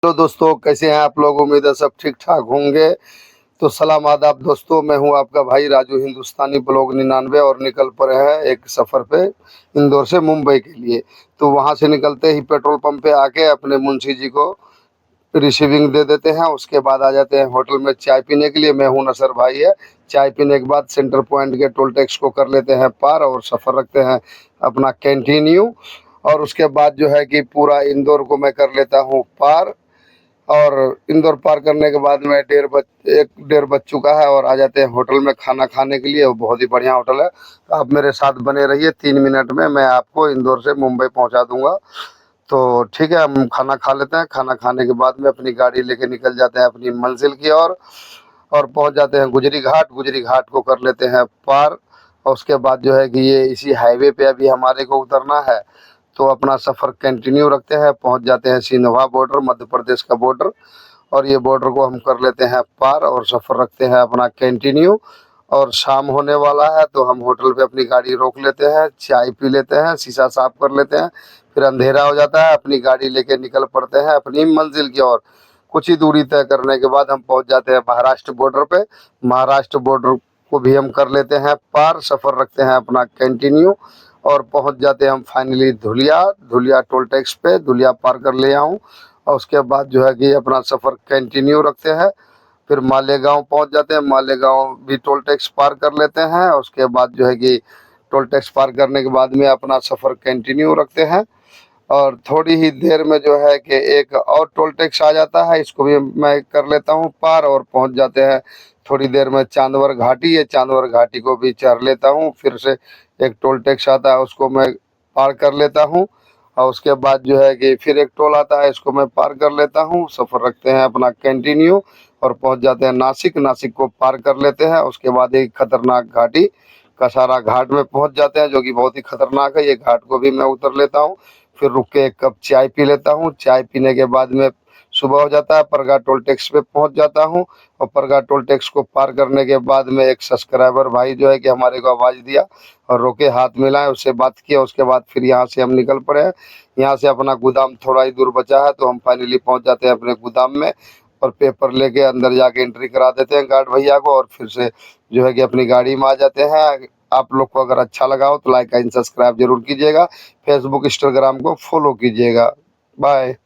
Hello दोस्तों, कैसे हैं आप लोग? उम्मीद है सब ठीक ठाक होंगे। तो सलाम आदाब दोस्तों, मैं हूं आपका भाई राजू, हिंदुस्तानी ब्लॉग 99, और निकल पड़े हैं एक सफ़र पे इंदौर से मुंबई के लिए। तो वहां से निकलते ही पेट्रोल पंप पे आके अपने मुंशी जी को रिसीविंग दे देते हैं। उसके बाद आ जाते हैं होटल में चाय पीने के लिए। मैं हूं नसर भाई है। चाय पीने के बाद सेंटर पॉइंट के टोल टैक्स को कर लेते हैं पार और सफ़र रखते हैं अपना कंटिन्यू। और उसके बाद जो है कि पूरा इंदौर को मैं कर लेता हूँ पार। और इंदौर पार करने के बाद में एक डेढ़ बज चुका है और आ जाते हैं होटल में खाना खाने के लिए। वो बहुत ही बढ़िया होटल है। आप मेरे साथ बने रहिए, 3 मिनट में मैं आपको इंदौर से मुंबई पहुंचा दूंगा। तो ठीक है, हम खाना खा लेते हैं। खाना खाने के बाद में अपनी गाड़ी लेके निकल जाते हैं अपनी मंजिल की ओर और पहुंच जाते हैं गुजरी घाट। गुजरी घाट को कर लेते हैं पार। और उसके बाद जो है कि ये इसी हाईवे पे अभी हमारे को उतरना है। तो अपना सफ़र कंटिन्यू रखते हैं, पहुंच जाते हैं सिंधवा बॉर्डर, मध्य प्रदेश का बॉर्डर। और ये बॉर्डर को हम कर लेते हैं पार और सफ़र रखते हैं अपना कंटिन्यू। और शाम होने वाला है तो हम होटल पे अपनी गाड़ी रोक लेते हैं, चाय पी लेते हैं, शीशा साफ कर लेते हैं। फिर अंधेरा हो जाता है, अपनी गाड़ी लेके निकल पड़ते हैं अपनी मंजिल की ओर। कुछ ही दूरी तय करने के बाद हम पहुंच जाते हैं महाराष्ट्र बॉर्डर पे। महाराष्ट्र बॉर्डर को भी हम कर लेते हैं पार, सफ़र रखते हैं अपना कंटिन्यू। और पहुंच जाते हैं हम finally Dhulia. Dhulia toll tax पे धुलिया पार कर ले आऊँ। और उसके बाद जो है कि अपना सफ़र कंटिन्यू रखते हैं। फिर मालेगांव पहुंच जाते हैं। मालेगांव भी टोल टैक्स पार कर लेते हैं। उसके बाद जो है कि टोल टैक्स पार करने के बाद में अपना सफ़र कंटिन्यू रखते हैं। और थोड़ी ही देर में जो है कि एक और टोल टैक्स आ जाता है, इसको भी मैं कर लेता हूँ पार और पहुँच जाते हैं थोड़ी देर में चांदवर घाटी है। चांदवर घाटी को भी चढ़ लेता हूँ। फिर से एक टोल टैक्स आता है, उसको मैं पार कर लेता हूँ। और उसके बाद जो है कि फिर एक टोल आता है, इसको मैं पार कर लेता हूँ। सफ़र रखते हैं अपना कंटिन्यू और पहुँच जाते हैं नासिक। नासिक को पार कर लेते हैं। उसके बाद एक खतरनाक घाटी कसारा घाट में पहुँच जाते हैं, जो कि बहुत ही खतरनाक है। ये घाट को भी मैं उतर लेता हूँ। फिर रुक के एक कप चाय पी लेता हूँ। चाय पीने के बाद में सुबह हो जाता है, परगा टोल टैक्स पे पहुँच जाता हूँ। और परगा टोल टैक्स को पार करने के बाद में एक सब्सक्राइबर भाई जो है कि हमारे को आवाज़ दिया और रोके, हाथ मिलाए, उससे बात किया। उसके बाद फिर यहाँ से हम निकल पड़े हैं। यहाँ से अपना गोदाम थोड़ा ही दूर बचा है, तो हम फाइनली पहुँच जाते हैं अपने गोदाम में। और पेपर लेके अंदर जाके एंट्री करा देते हैं गार्ड भैया को और फिर से जो है कि अपनी गाड़ी में आ जाते हैं। आप लोग को अगर अच्छा लगा हो तो लाइक एंड सब्सक्राइब जरूर कीजिएगा। फेसबुक इंस्टाग्राम को फॉलो कीजिएगा। बाय।